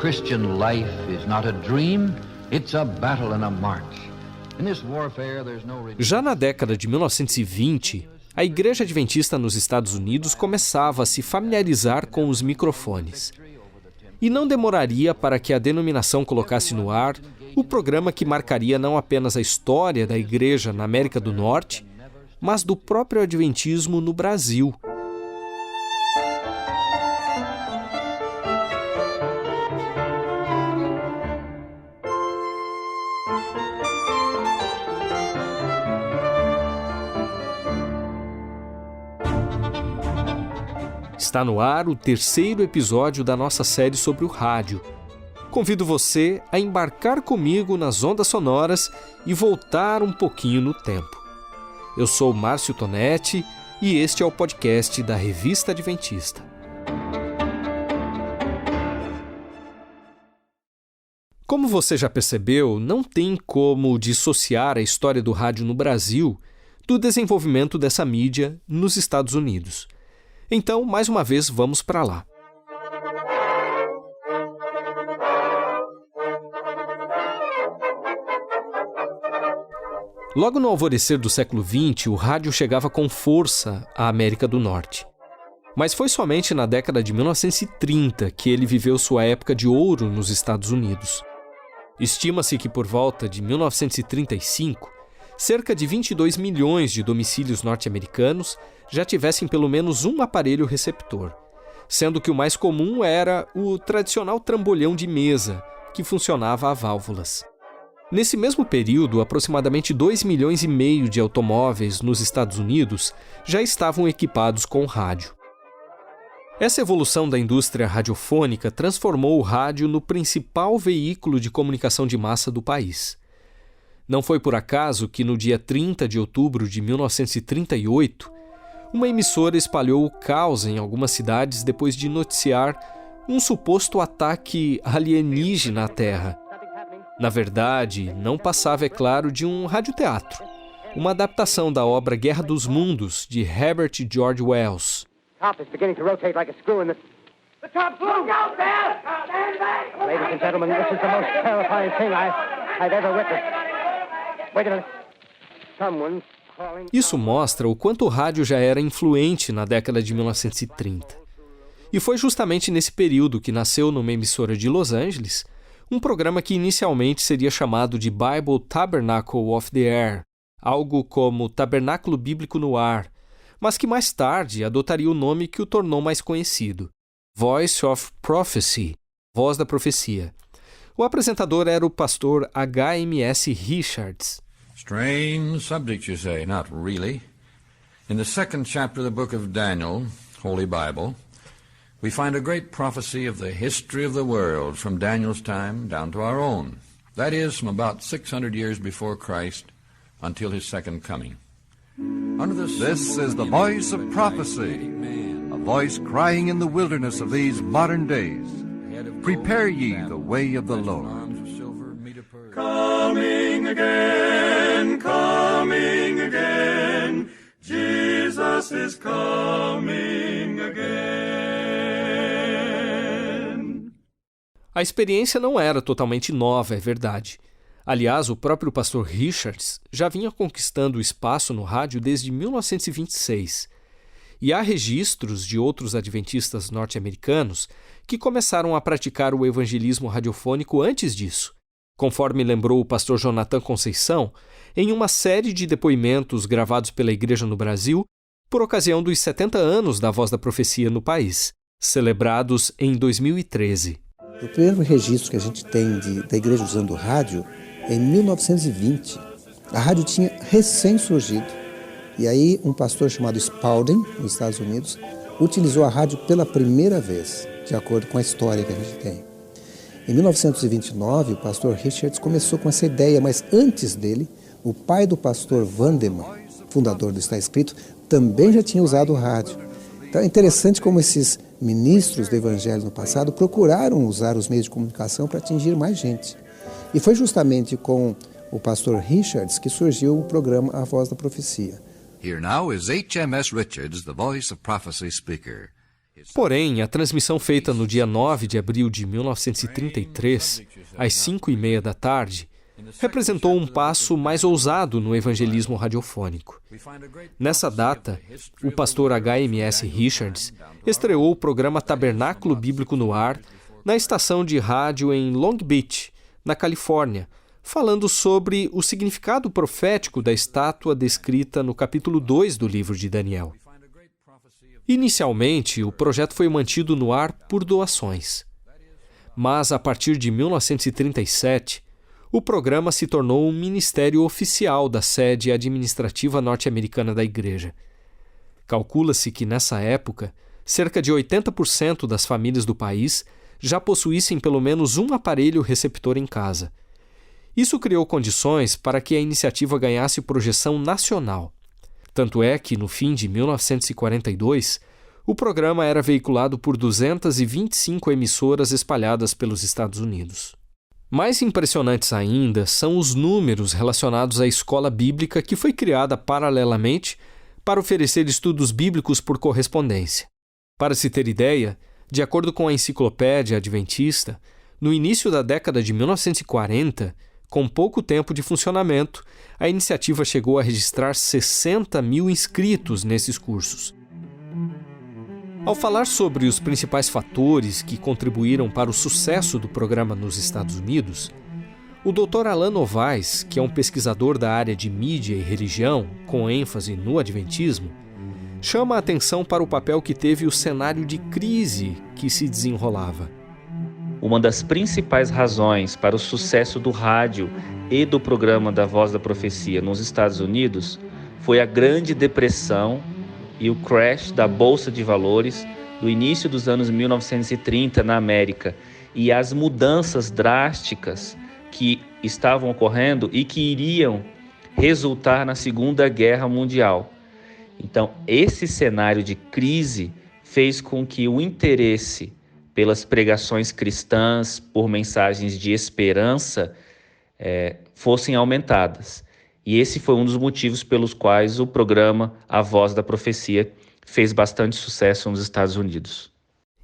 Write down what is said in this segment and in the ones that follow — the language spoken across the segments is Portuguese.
Christian life is not a dream, it's a battle and a march. In this warfare, there's no... Já na década de 1920, a Igreja Adventista nos Estados Unidos começava a se familiarizar com os microfones. E não demoraria para que a denominação colocasse no ar o programa que marcaria não apenas a história da Igreja na América do Norte, mas do próprio Adventismo no Brasil. Está no ar o terceiro episódio da nossa série sobre o rádio. Convido você a embarcar comigo nas ondas sonoras e voltar um pouquinho no tempo. Eu sou Márcio Tonetti e este é o podcast da Revista Adventista. Como você já percebeu, não tem como dissociar a história do rádio no Brasil do desenvolvimento dessa mídia nos Estados Unidos. Então, mais uma vez, vamos para lá. Logo no alvorecer do século XX, o rádio chegava com força à América do Norte. Mas foi somente na década de 1930 que ele viveu sua época de ouro nos Estados Unidos. Estima-se que por volta de 1935, cerca de 22 milhões de domicílios norte-americanos já tivessem pelo menos um aparelho receptor, sendo que o mais comum era o tradicional trambolhão de mesa, que funcionava a válvulas. Nesse mesmo período, aproximadamente 2,5 milhões de automóveis nos Estados Unidos já estavam equipados com rádio. Essa evolução da indústria radiofônica transformou o rádio no principal veículo de comunicação de massa do país. Não foi por acaso que no dia 30 de outubro de 1938, uma emissora espalhou o caos em algumas cidades depois de noticiar um suposto ataque alienígena à Terra. Na verdade, não passava, é claro, de um radioteatro, uma adaptação da obra Guerra dos Mundos, de Herbert George Wells. Top is beginning to rotate like a screw in the... The top's look out there! Stand back! Ladies and gentlemen, this is the most terrifying thing I've ever witnessed. Wait a minute. Someone's calling... Isso mostra o quanto o rádio já era influente na década de 1930. E foi justamente nesse período que nasceu numa emissora de Los Angeles um programa que inicialmente seria chamado de Bible Tabernacle of the Air, algo como Tabernáculo Bíblico no Ar, mas que mais tarde adotaria o nome que o tornou mais conhecido, Voice of Prophecy, Voz da Profecia. O apresentador era o pastor H.M.S. Richards. Strange subject, you say? Not really. In the second chapter of the book of Daniel, Holy Bible, we find a great prophecy of the history of the world from Daniel's time down to our own. That is, from about 600 years before Christ until his second coming. This is the voice of prophecy, a voice crying in the wilderness of these modern days. Prepare ye the way of the Lord. Coming again, Jesus is coming again. A experiência não era totalmente nova, é verdade. Aliás, o próprio pastor Richards já vinha conquistando espaço no rádio desde 1926. E há registros de outros adventistas norte-americanos que começaram a praticar o evangelismo radiofônico antes disso, conforme lembrou o pastor Jonathan Conceição, em uma série de depoimentos gravados pela Igreja no Brasil por ocasião dos 70 anos da Voz da Profecia no país, celebrados em 2013. O primeiro registro que a gente tem da igreja usando o rádio é em 1920. A rádio tinha recém-surgido. E aí um pastor chamado Spalding, nos Estados Unidos, utilizou a rádio pela primeira vez, de acordo com a história que a gente tem. Em 1929, o pastor Richards começou com essa ideia, mas antes dele, o pai do pastor Vandeman, fundador do Está Escrito, também já tinha usado o rádio. Então é interessante como esses ministros do Evangelho no passado procuraram usar os meios de comunicação para atingir mais gente. E foi justamente com o pastor Richards que surgiu o programa A Voz da Profecia. Here now is H.M.S. Richards, the Voice of Prophecy speaker. Porém, a transmissão feita no dia 9 de abril de 1933, às 5h30 da tarde, representou um passo mais ousado no evangelismo radiofônico. Nessa data, o pastor H.M.S. Richards estreou o programa Tabernáculo Bíblico no Ar na estação de rádio em Long Beach, na Califórnia, falando sobre o significado profético da estátua descrita no capítulo 2 do livro de Daniel. Inicialmente, o projeto foi mantido no ar por doações. Mas, a partir de 1937, o programa se tornou um ministério oficial da sede administrativa norte-americana da Igreja. Calcula-se que, nessa época, cerca de 80% das famílias do país já possuíssem pelo menos um aparelho receptor em casa. Isso criou condições para que a iniciativa ganhasse projeção nacional. Tanto é que, no fim de 1942, o programa era veiculado por 225 emissoras espalhadas pelos Estados Unidos. Mais impressionantes ainda são os números relacionados à escola bíblica que foi criada paralelamente para oferecer estudos bíblicos por correspondência. Para se ter ideia, de acordo com a Enciclopédia Adventista, no início da década de 1940, com pouco tempo de funcionamento, a iniciativa chegou a registrar 60 mil inscritos nesses cursos. Ao falar sobre os principais fatores que contribuíram para o sucesso do programa nos Estados Unidos, o Dr. Alan Novaes, que é um pesquisador da área de mídia e religião, com ênfase no adventismo, chama a atenção para o papel que teve o cenário de crise que se desenrolava. Uma das principais razões para o sucesso do rádio e do programa da Voz da Profecia nos Estados Unidos foi a Grande Depressão e o crash da Bolsa de Valores do início dos anos 1930 na América e as mudanças drásticas que estavam ocorrendo e que iriam resultar na Segunda Guerra Mundial. Então, esse cenário de crise fez com que o interesse pelas pregações cristãs, por mensagens de esperança, fossem aumentadas. E esse foi um dos motivos pelos quais o programa A Voz da Profecia fez bastante sucesso nos Estados Unidos.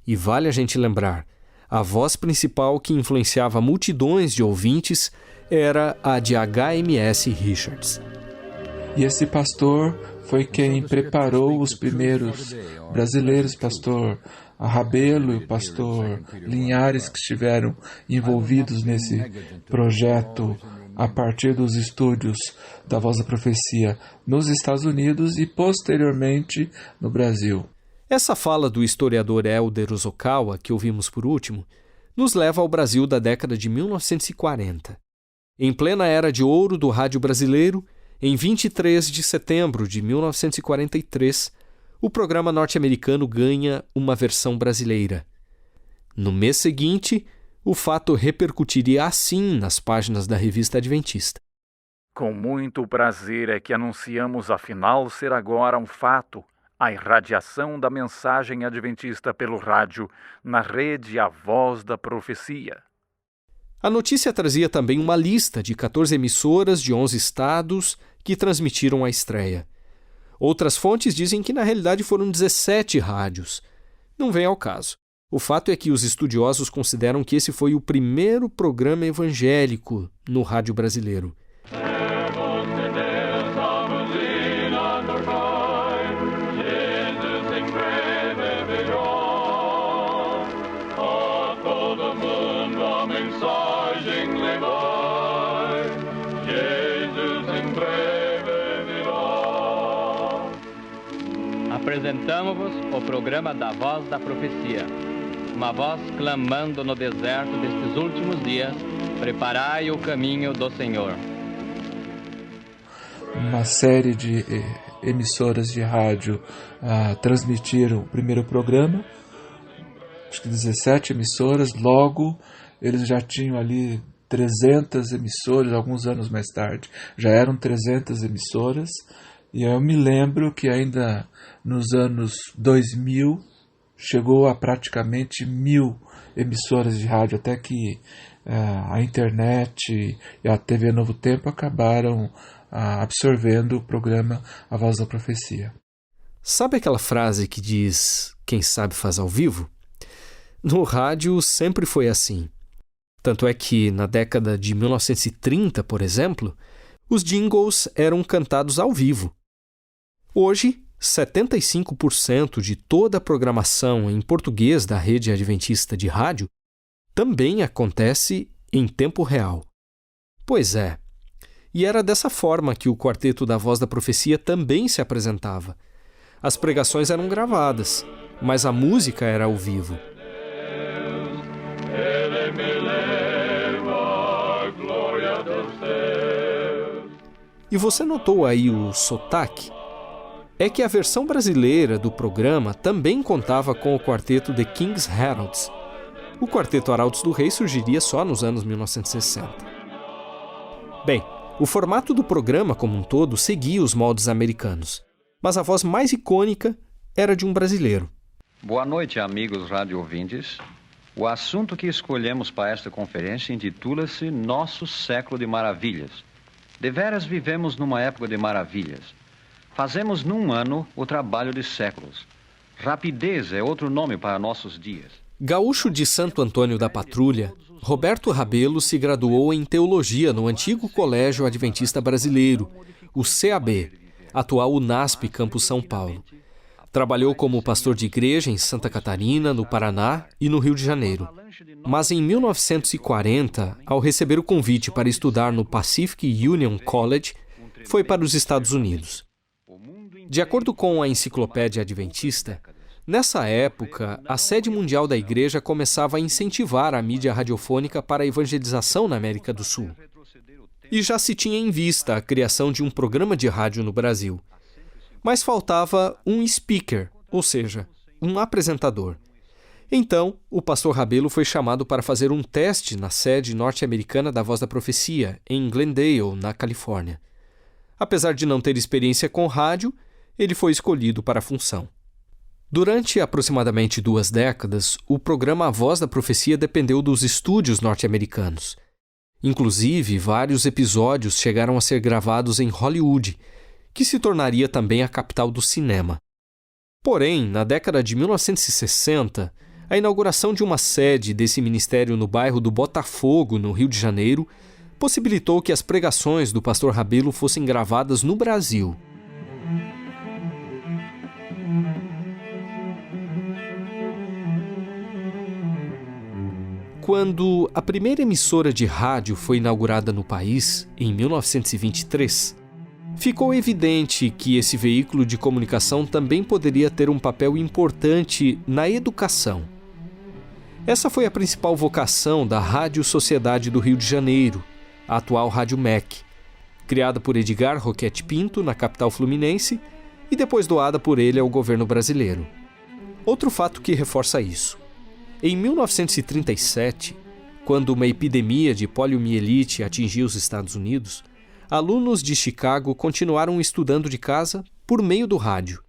E vale a gente lembrar, a voz principal que influenciava multidões de ouvintes era a de H.M.S. Richards. E esse pastor foi quem preparou os primeiros brasileiros, pastor Rabelo e o pastor Linhares, que estiveram envolvidos nesse projeto a partir dos estúdios da Voz da Profecia nos Estados Unidos e posteriormente no Brasil. Essa fala do historiador Helder Ozokawa, que ouvimos por último, nos leva ao Brasil da década de 1940. Em plena era de ouro do rádio brasileiro, em 23 de setembro de 1943, o programa norte-americano ganha uma versão brasileira. No mês seguinte, o fato repercutiria assim nas páginas da revista Adventista. Com muito prazer é que anunciamos afinal ser agora um fato a irradiação da mensagem adventista pelo rádio na rede A Voz da Profecia. A notícia trazia também uma lista de 14 emissoras de 11 estados que transmitiram a estreia. Outras fontes dizem que na realidade foram 17 rádios. Não vem ao caso. O fato é que os estudiosos consideram que esse foi o primeiro programa evangélico no rádio brasileiro. Apresentamos-vos o programa da Voz da Profecia. Uma voz clamando no deserto destes últimos dias: preparai o caminho do Senhor. Uma série de emissoras de rádio transmitiram o primeiro programa, acho que 17 emissoras, logo eles já tinham ali 300 emissoras, alguns anos mais tarde, já eram 300 emissoras, e eu me lembro que ainda nos anos 2000 chegou a praticamente 1.000 emissoras de rádio, até que a internet e a TV Novo Tempo acabaram absorvendo o programa A Voz da Profecia. Sabe aquela frase que diz "quem sabe faz ao vivo"? No rádio sempre foi assim. Tanto é que, na década de 1930, por exemplo, os jingles eram cantados ao vivo. Hoje, 75% de toda a programação em português da rede adventista de rádio também acontece em tempo real. Pois é, e era dessa forma que o Quarteto da Voz da Profecia também se apresentava. As pregações eram gravadas, mas a música era ao vivo. E você notou aí o sotaque? É que a versão brasileira do programa também contava com o quarteto The King's Heralds. O quarteto Arautos do Rei surgiria só nos anos 1960. Bem, o formato do programa como um todo seguia os moldes americanos, mas a voz mais icônica era de um brasileiro. Boa noite, amigos rádio ouvintes. O assunto que escolhemos para esta conferência intitula-se Nosso Século de Maravilhas. Deveras vivemos numa época de maravilhas. Fazemos num ano o trabalho de séculos. Rapidez é outro nome para nossos dias. Gaúcho de Santo Antônio da Patrulha, Roberto Rabelo se graduou em teologia no antigo Colégio Adventista Brasileiro, o CAB, atual UNASP, Campus São Paulo. Trabalhou como pastor de igreja em Santa Catarina, no Paraná e no Rio de Janeiro. Mas em 1940, ao receber o convite para estudar no Pacific Union College, foi para os Estados Unidos. De acordo com a Enciclopédia Adventista, nessa época, a sede mundial da igreja começava a incentivar a mídia radiofônica para a evangelização na América do Sul. E já se tinha em vista a criação de um programa de rádio no Brasil. Mas faltava um speaker, ou seja, um apresentador. Então, o pastor Rabelo foi chamado para fazer um teste na sede norte-americana da Voz da Profecia, em Glendale, na Califórnia. Apesar de não ter experiência com rádio, ele foi escolhido para a função. Durante aproximadamente 2 décadas, o programa A Voz da Profecia dependeu dos estúdios norte-americanos. Inclusive, vários episódios chegaram a ser gravados em Hollywood, que se tornaria também a capital do cinema. Porém, na década de 1960, a inauguração de uma sede desse ministério no bairro do Botafogo, no Rio de Janeiro, possibilitou que as pregações do pastor Rabelo fossem gravadas no Brasil. Quando a primeira emissora de rádio foi inaugurada no país, em 1923, ficou evidente que esse veículo de comunicação também poderia ter um papel importante na educação. Essa foi a principal vocação da Rádio Sociedade do Rio de Janeiro, a atual Rádio MEC, criada por Edgar Roquette Pinto, na capital fluminense, e depois doada por ele ao governo brasileiro. Outro fato que reforça isso. Em 1937, quando uma epidemia de poliomielite atingiu os Estados Unidos, alunos de Chicago continuaram estudando de casa por meio do rádio.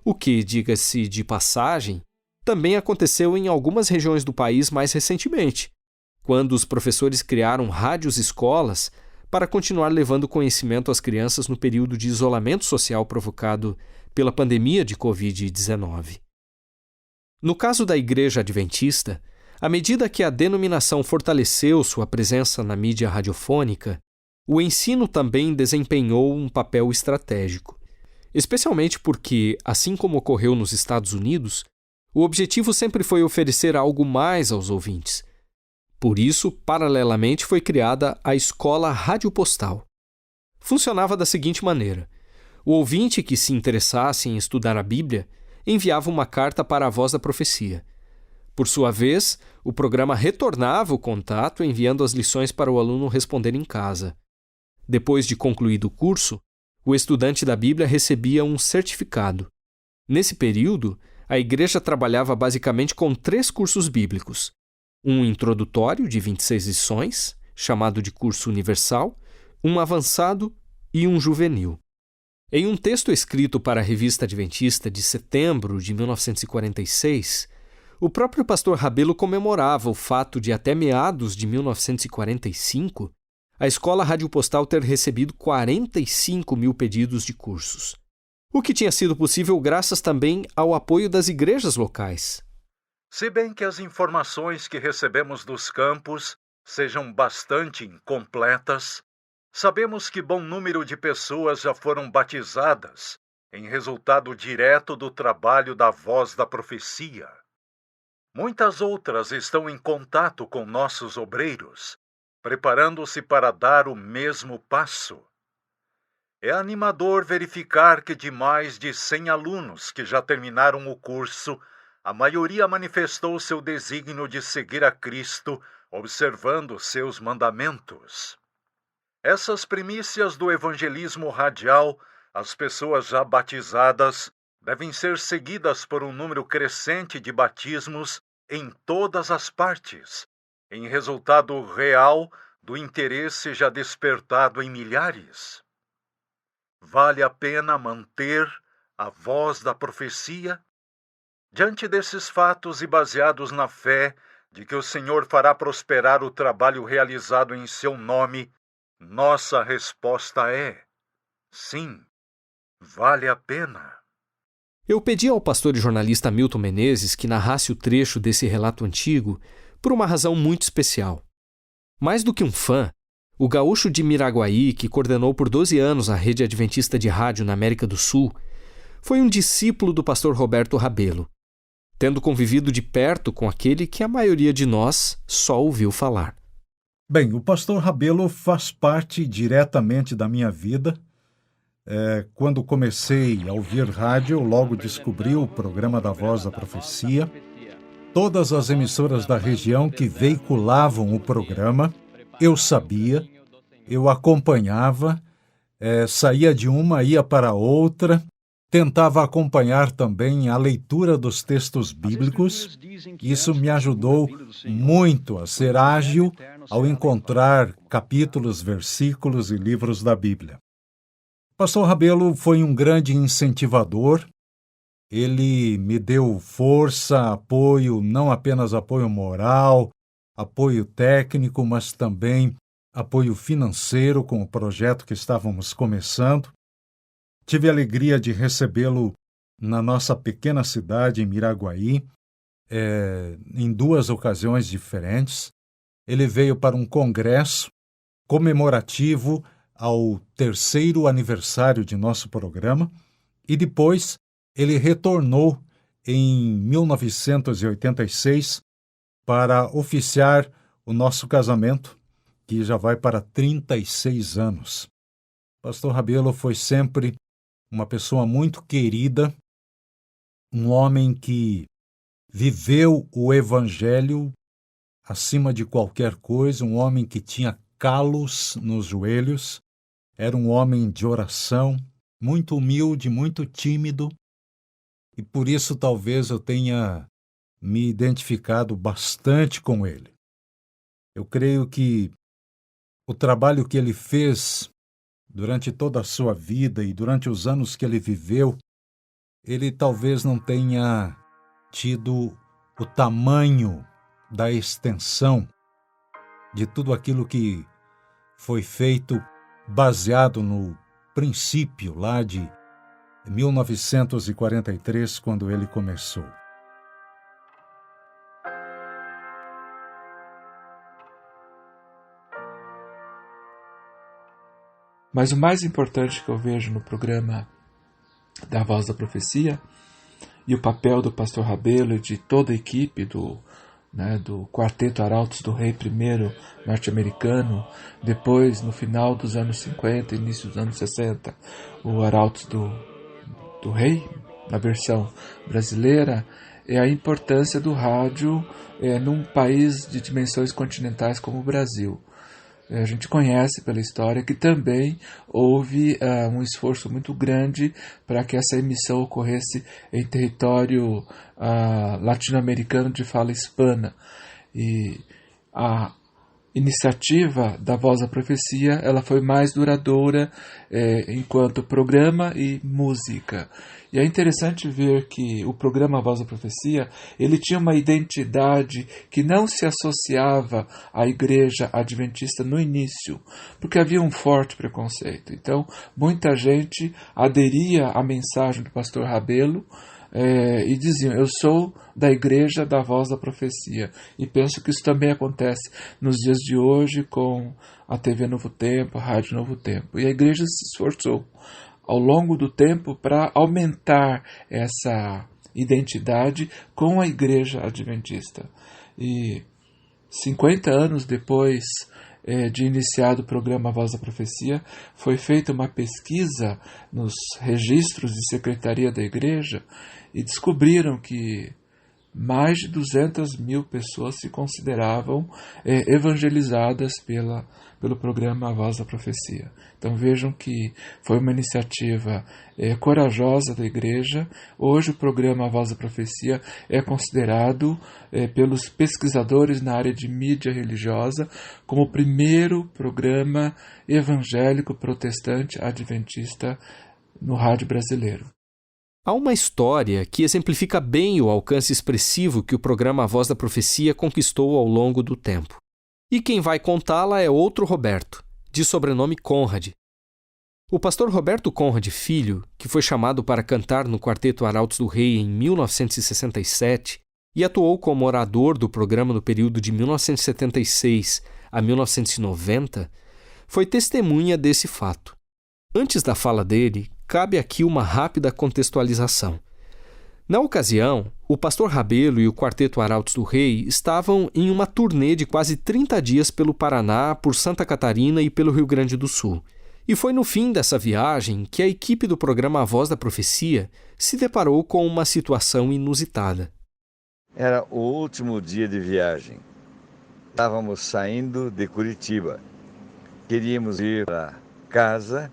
O que, diga-se de passagem, também aconteceu em algumas regiões do país mais recentemente, quando os professores criaram rádios-escolas para continuar levando conhecimento às crianças no período de isolamento social provocado pela pandemia de Covid-19. No caso da Igreja Adventista, à medida que a denominação fortaleceu sua presença na mídia radiofônica, o ensino também desempenhou um papel estratégico, especialmente porque, assim como ocorreu nos Estados Unidos, o objetivo sempre foi oferecer algo mais aos ouvintes. Por isso, paralelamente, foi criada a Escola Radiopostal. Funcionava da seguinte maneira: o ouvinte que se interessasse em estudar a Bíblia enviava uma carta para a Voz da Profecia. Por sua vez, o programa retornava o contato enviando as lições para o aluno responder em casa. Depois de concluído o curso, o estudante da Bíblia recebia um certificado. Nesse período, a igreja trabalhava basicamente com 3 cursos bíblicos. Um introdutório de 26 lições, chamado de curso universal, um avançado e um juvenil. Em um texto escrito para a Revista Adventista de setembro de 1946, o próprio pastor Rabelo comemorava o fato de, até meados de 1945, a Escola Radiopostal ter recebido 45 mil pedidos de cursos. o que tinha sido possível graças também ao apoio das igrejas locais. Se bem que as informações que recebemos dos campos sejam bastante incompletas, sabemos que bom número de pessoas já foram batizadas em resultado direto do trabalho da Voz da Profecia. Muitas outras estão em contato com nossos obreiros, preparando-se para dar o mesmo passo. É animador verificar que de mais de 100 alunos que já terminaram o curso, a maioria manifestou seu desígnio de seguir a Cristo, observando seus mandamentos. Essas primícias do evangelismo radial, as pessoas já batizadas, devem ser seguidas por um número crescente de batismos em todas as partes, em resultado real do interesse já despertado em milhares. Vale a pena manter a voz da profecia? Diante desses fatos e baseados na fé de que o Senhor fará prosperar o trabalho realizado em seu nome, nossa resposta é: sim, vale a pena. Eu pedi ao pastor e jornalista Milton Menezes que narrasse o trecho desse relato antigo por uma razão muito especial. Mais do que um fã, o gaúcho de Miraguaí, que coordenou por 12 anos a rede adventista de rádio na América do Sul, foi um discípulo do pastor Roberto Rabelo, tendo convivido de perto com aquele que a maioria de nós só ouviu falar. Bem, o pastor Rabelo faz parte diretamente da minha vida. Quando comecei a ouvir rádio, eu logo descobri o programa da Voz da Profecia. Todas as emissoras da região que veiculavam o programa, eu sabia, eu acompanhava, saía de uma, ia para outra, tentava acompanhar também a leitura dos textos bíblicos. Isso me ajudou muito a ser ágil ao encontrar capítulos, versículos e livros da Bíblia. Pastor Rabelo foi um grande incentivador. Ele me deu força, apoio, não apenas apoio moral, apoio técnico, mas também apoio financeiro com o projeto que estávamos começando. Tive a alegria de recebê-lo na nossa pequena cidade, em Miraguaí, em 2 ocasiões diferentes. Ele veio para um congresso comemorativo ao 3º aniversário de nosso programa e depois ele retornou em 1986 para oficiar o nosso casamento, que já vai para 36 anos. Pastor Rabelo foi sempre uma pessoa muito querida, um homem que viveu o Evangelho acima de qualquer coisa, um homem que tinha calos nos joelhos, era um homem de oração, muito humilde, muito tímido, e por isso talvez eu tenha me identificado bastante com ele. Eu creio que o trabalho que ele fez durante toda a sua vida e durante os anos que ele viveu, ele talvez não tenha tido o tamanho da extensão de tudo aquilo que foi feito baseado no princípio lá de 1943, quando ele começou. Mas o mais importante que eu vejo no programa da Voz da Profecia e o papel do pastor Rabelo e de toda a equipe do Quarteto Arautos do Rei I norte-americano, depois no final dos anos 50, início dos anos 60, o Arautos do Rei, na versão brasileira, é a importância do rádio num país de dimensões continentais como o Brasil. A gente conhece pela história que também houve um esforço muito grande para que essa emissão ocorresse em território latino-americano de fala hispana. E a iniciativa da Voz da Profecia ela foi mais duradoura enquanto programa e música. E é interessante ver que o programa Voz da Profecia ele tinha uma identidade que não se associava à Igreja Adventista no início, porque havia um forte preconceito. Então, muita gente aderia à mensagem do pastor Rabelo e diziam, eu sou da Igreja da Voz da Profecia. E penso que isso também acontece nos dias de hoje com a TV Novo Tempo, a Rádio Novo Tempo. E a Igreja se esforçou ao longo do tempo para aumentar essa identidade com a Igreja Adventista. E 50 anos depois de iniciado o programa Voz da Profecia, foi feita uma pesquisa nos registros de secretaria da Igreja e descobriram que mais de 200 mil pessoas se consideravam evangelizadas pelo programa Voz da Profecia. Então vejam que foi uma iniciativa corajosa da Igreja. Hoje o programa Voz da Profecia é considerado pelos pesquisadores na área de mídia religiosa como o primeiro programa evangélico protestante adventista no rádio brasileiro. Há uma história que exemplifica bem o alcance expressivo que o programa Voz da Profecia conquistou ao longo do tempo. E quem vai contá-la é outro Roberto, de sobrenome Conrad. O pastor Roberto Conrad Filho, que foi chamado para cantar no Quarteto Arautos do Rei em 1967 e atuou como orador do programa no período de 1976 a 1990, foi testemunha desse fato. Antes da fala dele, cabe aqui uma rápida contextualização. Na ocasião, o pastor Rabelo e o Quarteto Arautos do Rei estavam em uma turnê de quase 30 dias pelo Paraná, por Santa Catarina e pelo Rio Grande do Sul. E foi no fim dessa viagem que a equipe do programa Voz da Profecia se deparou com uma situação inusitada. Era o último dia de viagem. Estávamos saindo de Curitiba. Queríamos ir para casa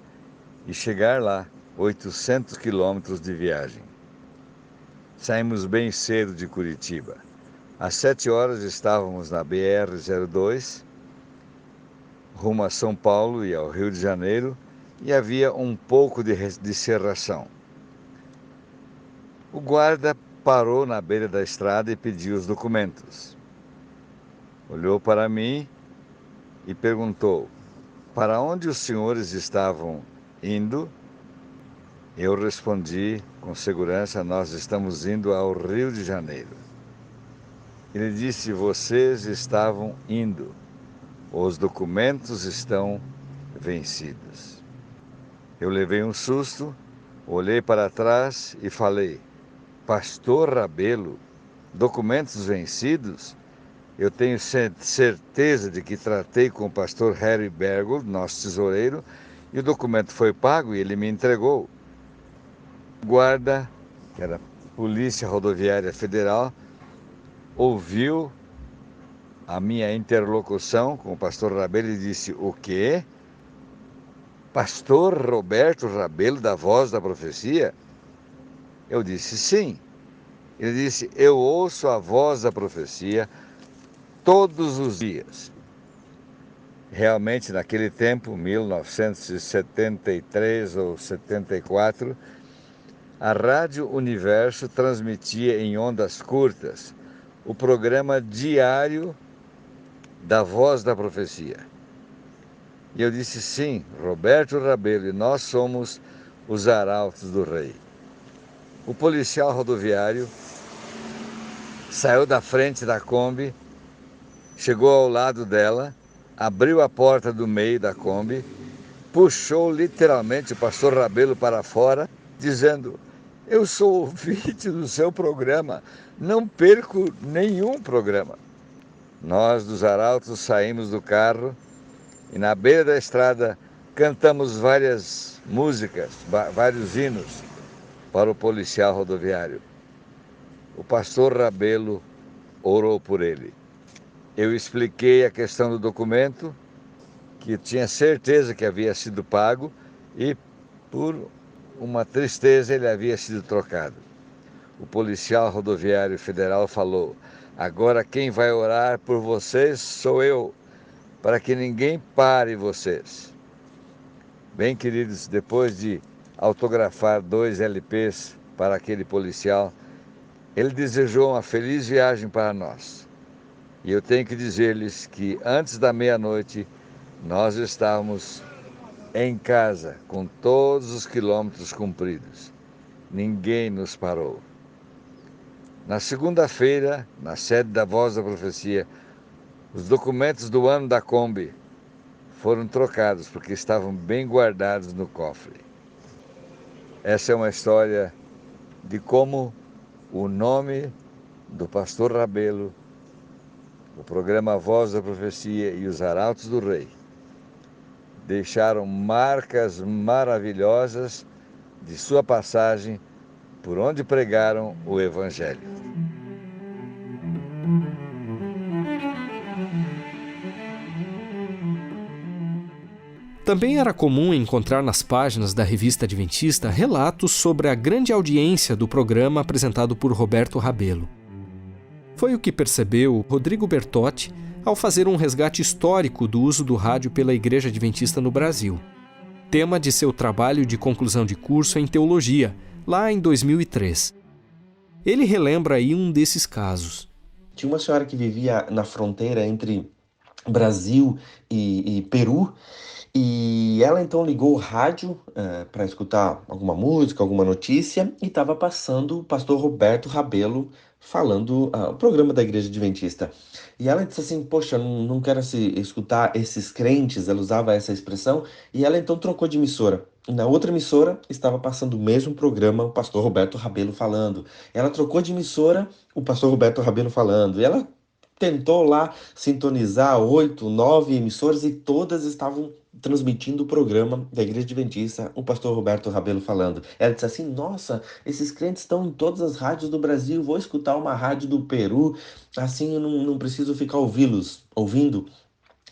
e chegar lá, 800 quilômetros de viagem. Saímos bem cedo de Curitiba. Às 7 horas estávamos na BR-02, rumo a São Paulo e ao Rio de Janeiro, e havia um pouco de cerração. O guarda parou na beira da estrada e pediu os documentos. Olhou para mim e perguntou, para onde os senhores estavam indo? Eu respondi com segurança, nós estamos indo ao Rio de Janeiro. Ele disse, vocês estavam indo, os documentos estão vencidos. Eu levei um susto, olhei para trás e falei, pastor Rabelo, documentos vencidos? Eu tenho certeza de que tratei com o pastor Harry Bergold, nosso tesoureiro, e o documento foi pago e ele me entregou. O guarda, que era Polícia Rodoviária Federal, ouviu a minha interlocução com o pastor Rabelo e disse, o quê? Pastor Roberto Rabelo, da Voz da Profecia? Eu disse, sim. Ele disse, eu ouço a Voz da Profecia todos os dias. Realmente, naquele tempo, 1973 ou 74, a Rádio Universo transmitia em ondas curtas o programa diário da Voz da Profecia. E eu disse, sim, Roberto Rabelo, e nós somos os Arautos do Rei. O policial rodoviário saiu da frente da Kombi, chegou ao lado dela, abriu a porta do meio da Kombi, puxou literalmente o pastor Rabelo para fora, dizendo, eu sou ouvinte do seu programa, não perco nenhum programa. Nós dos Arautos saímos do carro e na beira da estrada cantamos várias músicas, vários hinos para o policial rodoviário. O pastor Rabelo orou por ele. Eu expliquei a questão do documento, que tinha certeza que havia sido pago e, por uma tristeza, ele havia sido trocado. O policial rodoviário federal falou, agora quem vai orar por vocês sou eu, para que ninguém pare vocês. Bem, queridos, depois de autografar 2 LPs para aquele policial, ele desejou uma feliz viagem para nós. E eu tenho que dizer-lhes que antes da meia-noite nós estávamos em casa com todos os quilômetros cumpridos. Ninguém nos parou. Na segunda-feira, na sede da Voz da Profecia, os documentos do ano da Kombi foram trocados porque estavam bem guardados no cofre. Essa é uma história de como o nome do pastor Rabelo, o programa Voz da Profecia e os Arautos do Rei deixaram marcas maravilhosas de sua passagem por onde pregaram o Evangelho. Também era comum encontrar nas páginas da Revista Adventista relatos sobre a grande audiência do programa apresentado por Roberto Rabelo. Foi o que percebeu Rodrigo Bertotti ao fazer um resgate histórico do uso do rádio pela Igreja Adventista no Brasil, tema de seu trabalho de conclusão de curso em teologia, lá em 2003. Ele relembra aí um desses casos. Tinha uma senhora que vivia na fronteira entre Brasil e Peru, e ela então ligou o rádio para escutar alguma música, alguma notícia, e estava passando o pastor Roberto Rabelo falando o programa da Igreja Adventista. E ela disse assim, poxa, não quero escutar esses crentes, ela usava essa expressão, e ela então trocou de emissora. Na outra emissora estava passando o mesmo programa, o pastor Roberto Rabelo falando. Ela trocou de emissora, o pastor Roberto Rabelo falando. E ela tentou lá sintonizar 8, 9 emissoras e todas estavam transmitindo o programa da Igreja Adventista, o pastor Roberto Rabelo falando. Ela disse assim, nossa, esses crentes estão em todas as rádios do Brasil, vou escutar uma rádio do Peru, assim eu não preciso ficar ouvindo.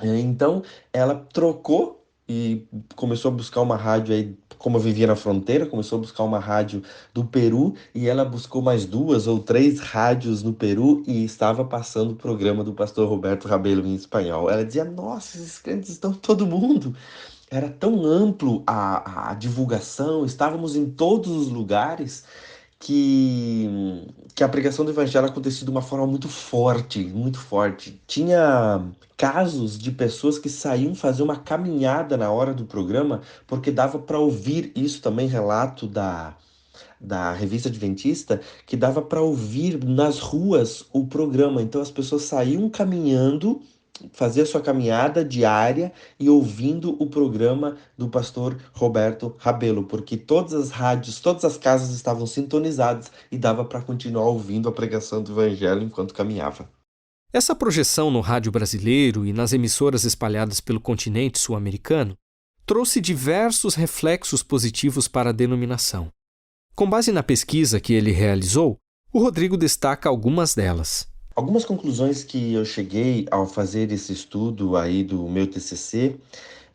Então, ela trocou e começou a buscar uma rádio aí, como eu vivia na fronteira, começou a buscar uma rádio do Peru, e ela buscou mais 2 ou 3 rádios no Peru e estava passando o programa do pastor Roberto Rabelo em espanhol. Ela dizia, nossa, esses crentes estão em todo mundo. Era tão amplo a divulgação, estávamos em todos os lugares, que a pregação do evangelho acontecia de uma forma muito forte, muito forte. Tinha casos de pessoas que saíam fazer uma caminhada na hora do programa, porque dava para ouvir isso também, relato da Revista Adventista, que dava para ouvir nas ruas o programa. Então as pessoas saíam caminhando, fazia sua caminhada diária e ouvindo o programa do pastor Roberto Rabelo, porque todas as rádios, todas as casas estavam sintonizadas e dava para continuar ouvindo a pregação do evangelho enquanto caminhava. Essa projeção no rádio brasileiro e nas emissoras espalhadas pelo continente sul-americano trouxe diversos reflexos positivos para a denominação. Com base na pesquisa que ele realizou, o Rodrigo destaca algumas delas. Algumas conclusões que eu cheguei ao fazer esse estudo aí do meu TCC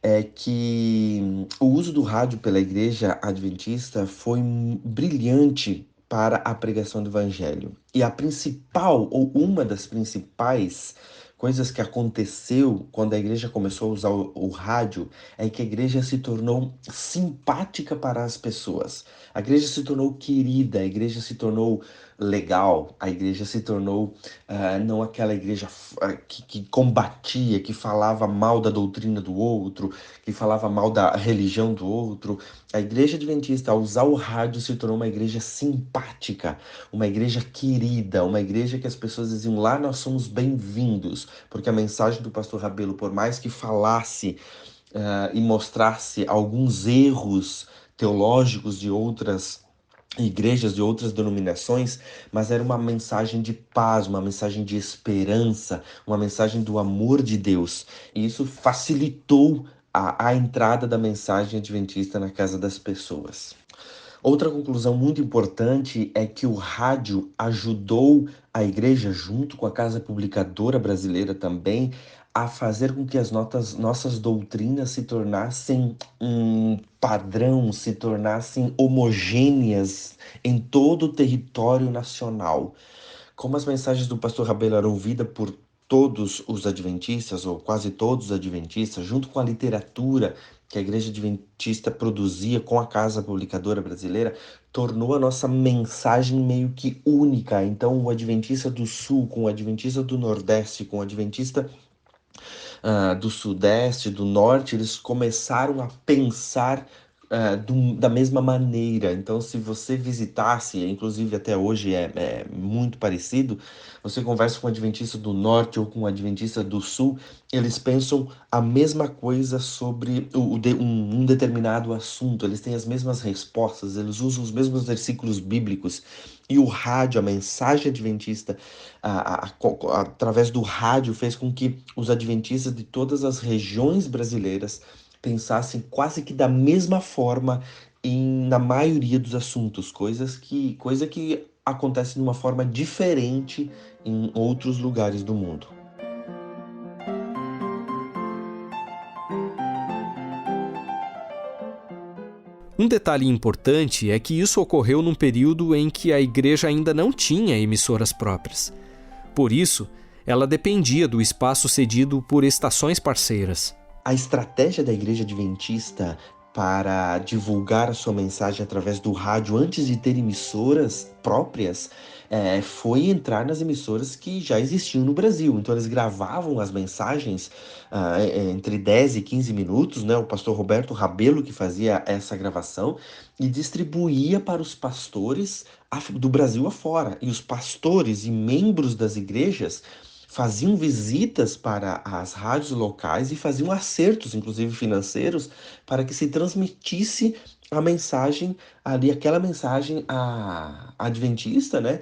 é que o uso do rádio pela Igreja Adventista foi brilhante para a pregação do Evangelho. E a principal, ou uma das principais coisas que aconteceu quando a igreja começou a usar o rádio é que a igreja se tornou simpática para as pessoas. A igreja se tornou querida, a igreja se tornou legal, a igreja se tornou não aquela igreja que combatia, que falava mal da doutrina do outro, que falava mal da religião do outro. A igreja adventista, ao usar o rádio, se tornou uma igreja simpática, uma igreja querida, uma igreja que as pessoas diziam, lá nós somos bem-vindos, porque a mensagem do pastor Rabelo, por mais que falasse e mostrasse alguns erros teológicos de outras igrejas, de outras denominações, mas era uma mensagem de paz, uma mensagem de esperança, uma mensagem do amor de Deus. E isso facilitou a entrada da mensagem adventista na casa das pessoas. Outra conclusão muito importante é que o rádio ajudou a igreja, junto com a Casa Publicadora Brasileira também, a fazer com que as nossas doutrinas se tornassem um padrão, se tornassem homogêneas em todo o território nacional. Como as mensagens do pastor Rabelo eram ouvidas por todos os adventistas, ou quase todos os adventistas, junto com a literatura que a Igreja Adventista produzia com a Casa Publicadora Brasileira, tornou a nossa mensagem meio que única. Então, o Adventista do Sul com o Adventista do Nordeste, com o Adventista do Sudeste, do Norte, eles começaram a pensar da mesma maneira. Então, se você visitasse, inclusive até hoje é muito parecido, você conversa com um adventista do Norte ou com um adventista do Sul, eles pensam a mesma coisa sobre um determinado assunto, eles têm as mesmas respostas, eles usam os mesmos versículos bíblicos. E o rádio, a mensagem adventista, através do rádio, fez com que os adventistas de todas as regiões brasileiras pensassem quase que da mesma forma na maioria dos assuntos, coisa que acontece de uma forma diferente em outros lugares do mundo. Um detalhe importante é que isso ocorreu num período em que a igreja ainda não tinha emissoras próprias. Por isso, ela dependia do espaço cedido por estações parceiras. A estratégia da Igreja Adventista para divulgar a sua mensagem através do rádio antes de ter emissoras próprias foi entrar nas emissoras que já existiam no Brasil. Então eles gravavam as mensagens entre 10 e 15 minutos, né? O pastor Roberto Rabelo que fazia essa gravação e distribuía para os pastores do Brasil afora. E os pastores e membros das igrejas faziam visitas para as rádios locais e faziam acertos, inclusive financeiros, para que se transmitisse a mensagem ali, aquela mensagem adventista, né,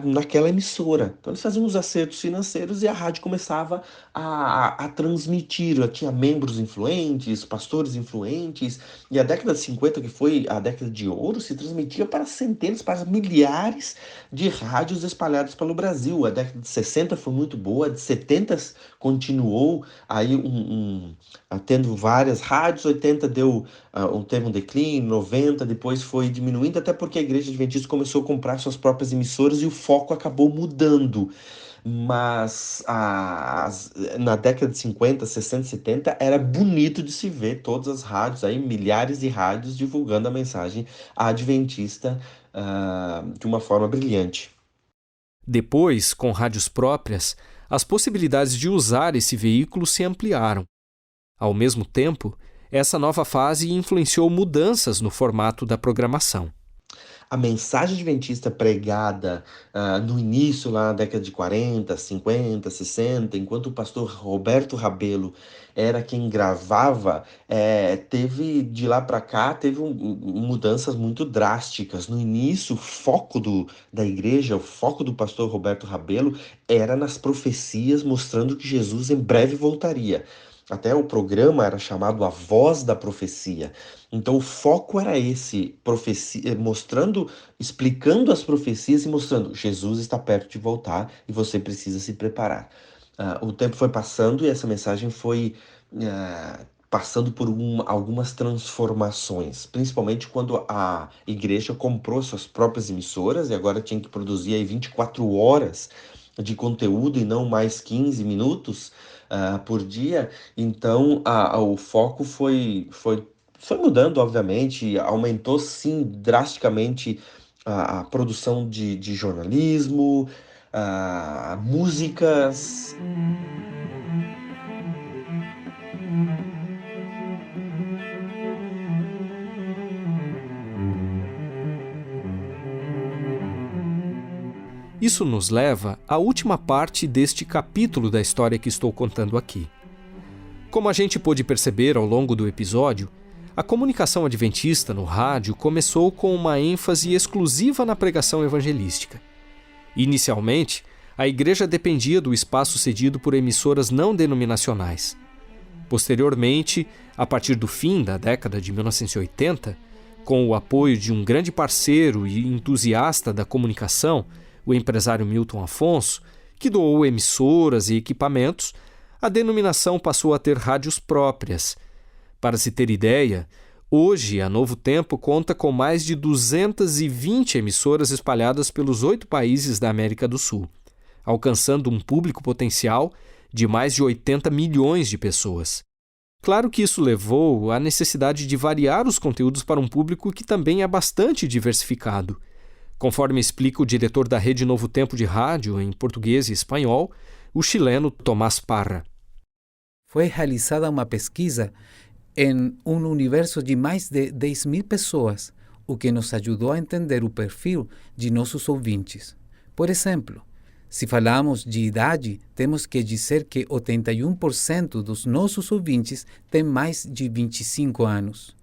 naquela emissora. Então eles faziam os acertos financeiros e a rádio começava a transmitir. Tinha membros influentes, pastores influentes, e a década de 50, que foi a década de ouro, se transmitia para centenas, para milhares de rádios espalhadas pelo Brasil. A década de 60 foi muito boa, a de 70 continuou aí tendo várias rádios, 80 teve um declínio, 90 depois foi diminuindo, até porque a Igreja Adventista começou a comprar suas próprias emissoras e o foco acabou mudando. Mas na década de 50, 60, 70 era bonito de se ver todas as rádios, aí, milhares de rádios divulgando a mensagem adventista de uma forma brilhante. Depois, com rádios próprias, as possibilidades de usar esse veículo se ampliaram. Ao mesmo tempo, essa nova fase influenciou mudanças no formato da programação. A mensagem adventista pregada no início, lá na década de 40, 50, 60, enquanto o pastor Roberto Rabelo era quem gravava, de lá para cá, teve mudanças muito drásticas. No início, o foco da igreja, o foco do pastor Roberto Rabelo era nas profecias mostrando que Jesus em breve voltaria. Até o programa era chamado A Voz da Profecia. Então o foco era esse, explicando as profecias e mostrando Jesus está perto de voltar e você precisa se preparar. O tempo foi passando e essa mensagem foi passando por algumas transformações, principalmente quando a igreja comprou suas próprias emissoras e agora tinha que produzir aí 24 horas de conteúdo e não mais 15 minutos por dia. Então o foco foi mudando, obviamente, aumentou sim drasticamente a produção de jornalismo, músicas. Isso nos leva à última parte deste capítulo da história que estou contando aqui. Como a gente pôde perceber ao longo do episódio, a comunicação adventista no rádio começou com uma ênfase exclusiva na pregação evangelística. Inicialmente, a igreja dependia do espaço cedido por emissoras não denominacionais. Posteriormente, a partir do fim da década de 1980, com o apoio de um grande parceiro e entusiasta da comunicação, o empresário Milton Afonso, que doou emissoras e equipamentos, a denominação passou a ter rádios próprias. Para se ter ideia, hoje a Novo Tempo conta com mais de 220 emissoras espalhadas pelos 8 países da América do Sul. alcançando um público potencial de mais de 80 milhões de pessoas. Claro que isso levou à necessidade de variar os conteúdos para um público que também é bastante diversificado. Conforme explica o diretor da Rede Novo Tempo de Rádio, em português e espanhol, o chileno Tomás Parra. Foi realizada uma pesquisa em um universo de mais de 10.000 pessoas, o que nos ajudou a entender o perfil de nossos ouvintes. Por exemplo, se falamos de idade, temos que dizer que 81% dos nossos ouvintes têm mais de 25 anos.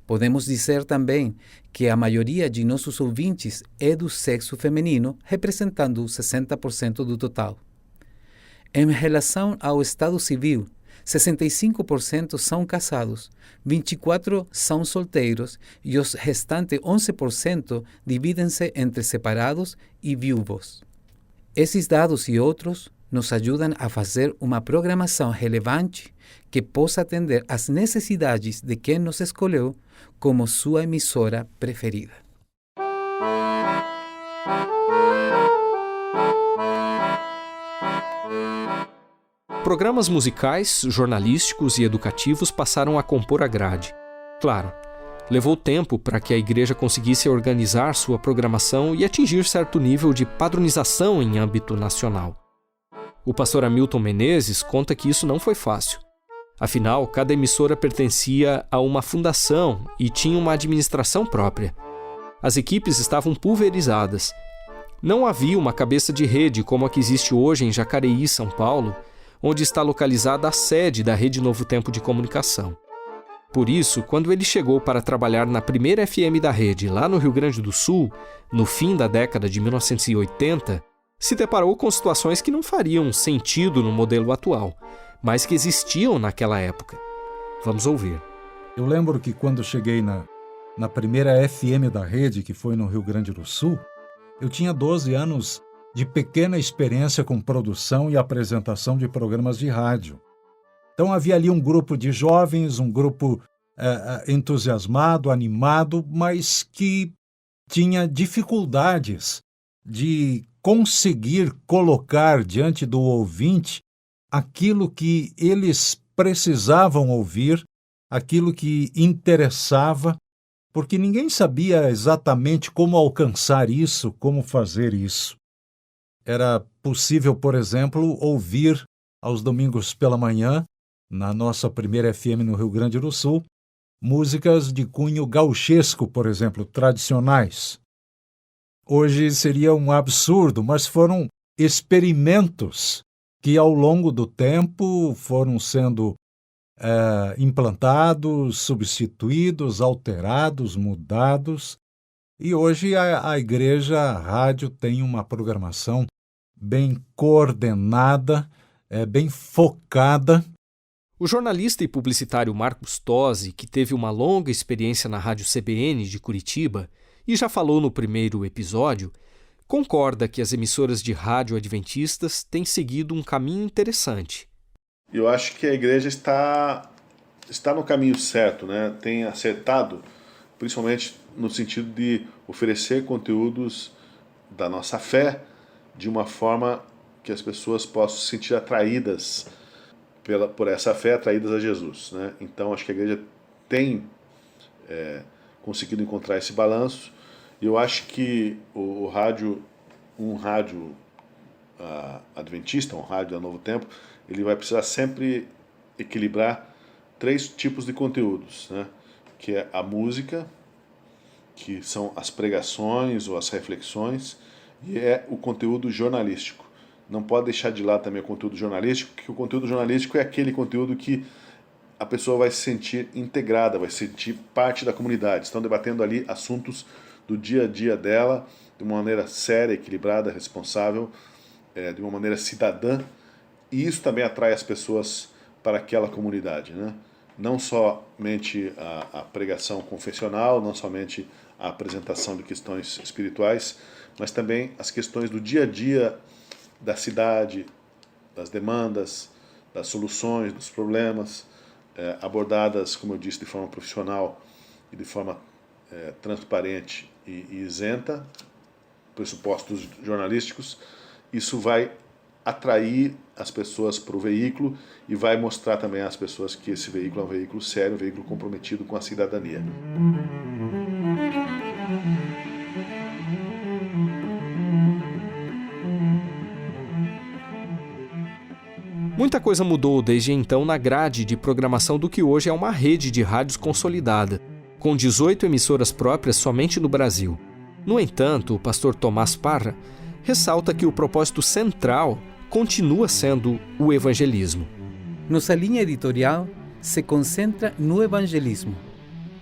Podemos dizer também que a maioria de nossos ouvintes é do sexo feminino, representando 60% do total. Em relação ao estado civil, 65% são casados, 24% são solteiros e os restantes 11% dividem-se entre separados e viúvos. Esses dados e outros nos ajudam a fazer uma programação relevante que possa atender às necessidades de quem nos escolheu como sua emissora preferida. Programas musicais, jornalísticos e educativos passaram a compor a grade. Claro, levou tempo para que a igreja conseguisse organizar sua programação e atingir certo nível de padronização em âmbito nacional. O pastor Hamilton Menezes conta que isso não foi fácil. Afinal, cada emissora pertencia a uma fundação e tinha uma administração própria. As equipes estavam pulverizadas. Não havia uma cabeça de rede como a que existe hoje em Jacareí, São Paulo, onde está localizada a sede da Rede Novo Tempo de Comunicação. Por isso, quando ele chegou para trabalhar na primeira FM da rede, lá no Rio Grande do Sul, no fim da década de 1980, se deparou com situações que não fariam sentido no modelo atual, mas que existiam naquela época. Vamos ouvir. Eu lembro que quando cheguei na primeira FM da rede, que foi no Rio Grande do Sul, eu tinha 12 anos de pequena experiência com produção e apresentação de programas de rádio. Então havia ali um grupo de jovens, um grupo entusiasmado, animado, mas que tinha dificuldades de conseguir colocar diante do ouvinte aquilo que eles precisavam ouvir, aquilo que interessava, porque ninguém sabia exatamente como alcançar isso, como fazer isso. Era possível, por exemplo, ouvir aos domingos pela manhã, na nossa primeira FM no Rio Grande do Sul, músicas de cunho gauchesco, por exemplo, tradicionais. Hoje seria um absurdo, mas foram experimentos que ao longo do tempo foram sendo implantados, substituídos, alterados, mudados. E hoje a igreja, a rádio, tem uma programação bem coordenada, bem focada. O jornalista e publicitário Marcos Tosi, que teve uma longa experiência na Rádio CBN de Curitiba e já falou no primeiro episódio, concorda que as emissoras de rádio adventistas têm seguido um caminho interessante. Eu acho que a igreja está no caminho certo, né? Tem acertado, principalmente no sentido de oferecer conteúdos da nossa fé de uma forma que as pessoas possam se sentir atraídas por essa fé, atraídas a Jesus, né? Então acho que a igreja tem conseguido encontrar esse balanço. E eu acho que um rádio adventista, um rádio da Novo Tempo, ele vai precisar sempre equilibrar 3 tipos de conteúdos, né? Que é a música, que são as pregações ou as reflexões, e é o conteúdo jornalístico. Não pode deixar de lado também o conteúdo jornalístico, porque o conteúdo jornalístico é aquele conteúdo que a pessoa vai se sentir integrada, vai se sentir parte da comunidade. Estão debatendo ali assuntos do dia a dia dela, de uma maneira séria, equilibrada, responsável, de uma maneira cidadã, e isso também atrai as pessoas para aquela comunidade, né? Não somente a pregação confessional, não somente a apresentação de questões espirituais, mas também as questões do dia a dia da cidade, das demandas, das soluções, dos problemas, abordadas, como eu disse, de forma profissional e de forma transparente e isenta, pressupostos jornalísticos. Isso vai atrair as pessoas para o veículo e vai mostrar também às pessoas que esse veículo é um veículo sério, um veículo comprometido com a cidadania. Muita coisa mudou desde então na grade de programação do que hoje é uma rede de rádios consolidada, com 18 emissoras próprias somente no Brasil. No entanto, o pastor Tomás Parra ressalta que o propósito central continua sendo o evangelismo. Nossa linha editorial se concentra no evangelismo.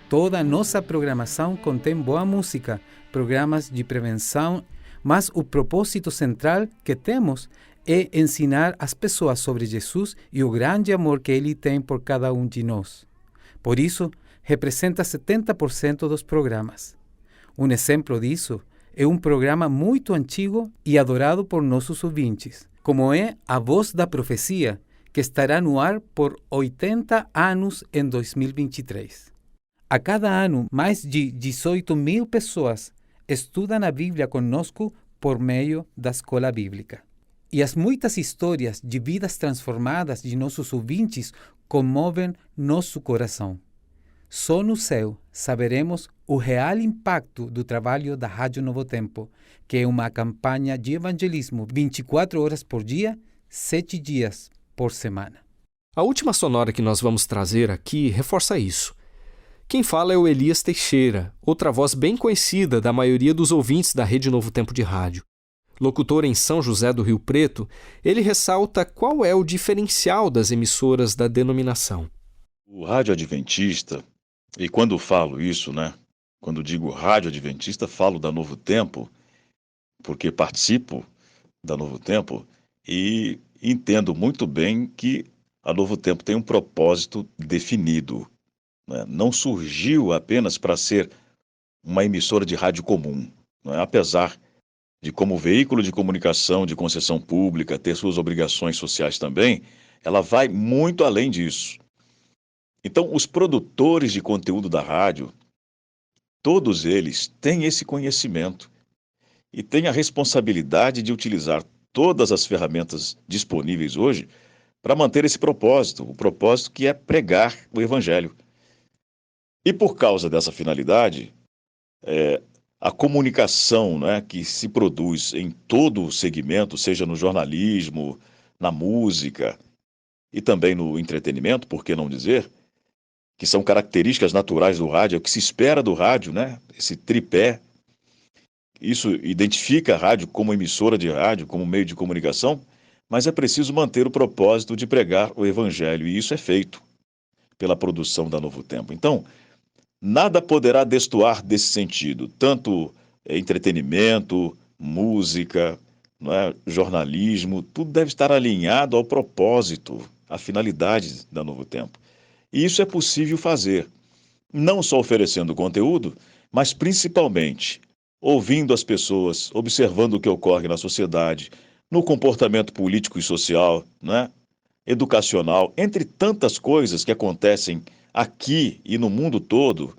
Toda a nossa programação contém boa música, programas de prevenção, mas o propósito central que temos é ensinar as pessoas sobre Jesus e o grande amor que Ele tem por cada um de nós. Por isso, representa 70% dos programas. Um exemplo disso é um programa muito antigo e adorado por nossos ouvintes, como é A Voz da Profecia, que estará no ar por 80 anos em 2023. A cada ano, mais de 18.000 pessoas estudam a Bíblia conosco por meio da Escola Bíblica. E as muitas histórias de vidas transformadas de nossos ouvintes comovem nosso coração. Só no céu saberemos o real impacto do trabalho da Rádio Novo Tempo, que é uma campanha de evangelismo 24 horas por dia, 7 dias por semana. A última sonora que nós vamos trazer aqui reforça isso. Quem fala é o Elias Teixeira, outra voz bem conhecida da maioria dos ouvintes da Rede Novo Tempo de Rádio. Locutor em São José do Rio Preto, ele ressalta qual é o diferencial das emissoras da denominação. O rádio adventista, e quando falo isso, quando digo rádio adventista, falo da Novo Tempo, porque participo da Novo Tempo e entendo muito bem que a Novo Tempo tem um propósito definido. Não surgiu apenas para ser uma emissora de rádio comum, apesar de, como veículo de comunicação de concessão pública, ter suas obrigações sociais também, ela vai muito além disso. Então, os produtores de conteúdo da rádio, todos eles têm esse conhecimento e têm a responsabilidade de utilizar todas as ferramentas disponíveis hoje para manter esse propósito, o propósito que é pregar o Evangelho. E por causa dessa finalidade, a comunicação que se produz em todo o segmento, seja no jornalismo, na música e também no entretenimento, por que não dizer, que são características naturais do rádio, é o que se espera do rádio, esse tripé. Isso identifica a rádio como emissora de rádio, como meio de comunicação, mas é preciso manter o propósito de pregar o Evangelho, e isso é feito pela produção da Novo Tempo. Então, nada poderá destoar desse sentido, tanto entretenimento, música, jornalismo, tudo deve estar alinhado ao propósito, à finalidade da Novo Tempo. E isso é possível fazer, não só oferecendo conteúdo, mas principalmente ouvindo as pessoas, observando o que ocorre na sociedade, no comportamento político e social, educacional, entre tantas coisas que acontecem aqui e no mundo todo,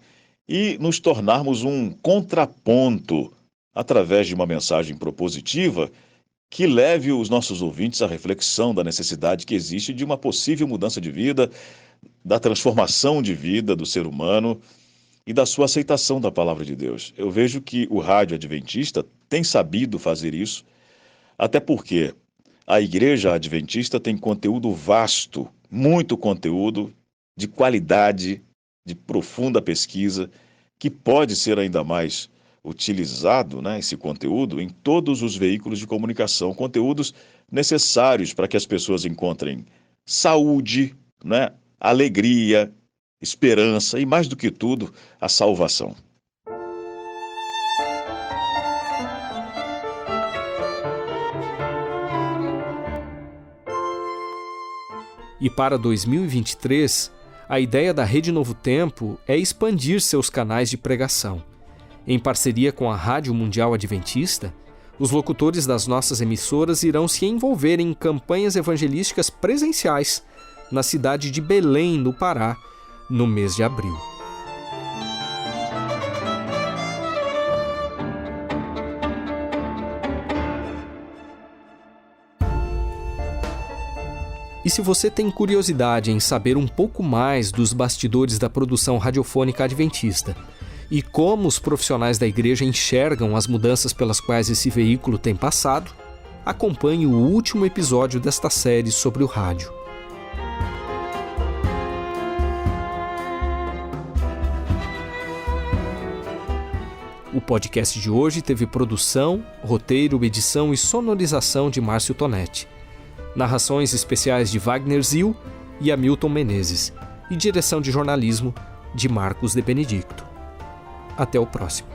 e nos tornarmos um contraponto através de uma mensagem propositiva que leve os nossos ouvintes à reflexão da necessidade que existe de uma possível mudança de vida, da transformação de vida do ser humano e da sua aceitação da palavra de Deus. Eu vejo que o rádio adventista tem sabido fazer isso, até porque a igreja adventista tem conteúdo vasto, muito conteúdo de qualidade, de profunda pesquisa, que pode ser ainda mais utilizado, esse conteúdo, em todos os veículos de comunicação, conteúdos necessários para que as pessoas encontrem saúde, alegria, esperança e, mais do que tudo, a salvação. E para 2023, a ideia da Rede Novo Tempo é expandir seus canais de pregação. Em parceria com a Rádio Mundial Adventista, os locutores das nossas emissoras irão se envolver em campanhas evangelísticas presenciais na cidade de Belém, no Pará, no mês de abril. E se você tem curiosidade em saber um pouco mais dos bastidores da produção radiofônica adventista e como os profissionais da igreja enxergam as mudanças pelas quais esse veículo tem passado, acompanhe o último episódio desta série sobre o rádio. O podcast de hoje teve produção, roteiro, edição e sonorização de Márcio Tonetti, narrações especiais de Wagner Zil e Hamilton Menezes, e direção de jornalismo de Marcos de Benedicto. Até o próximo.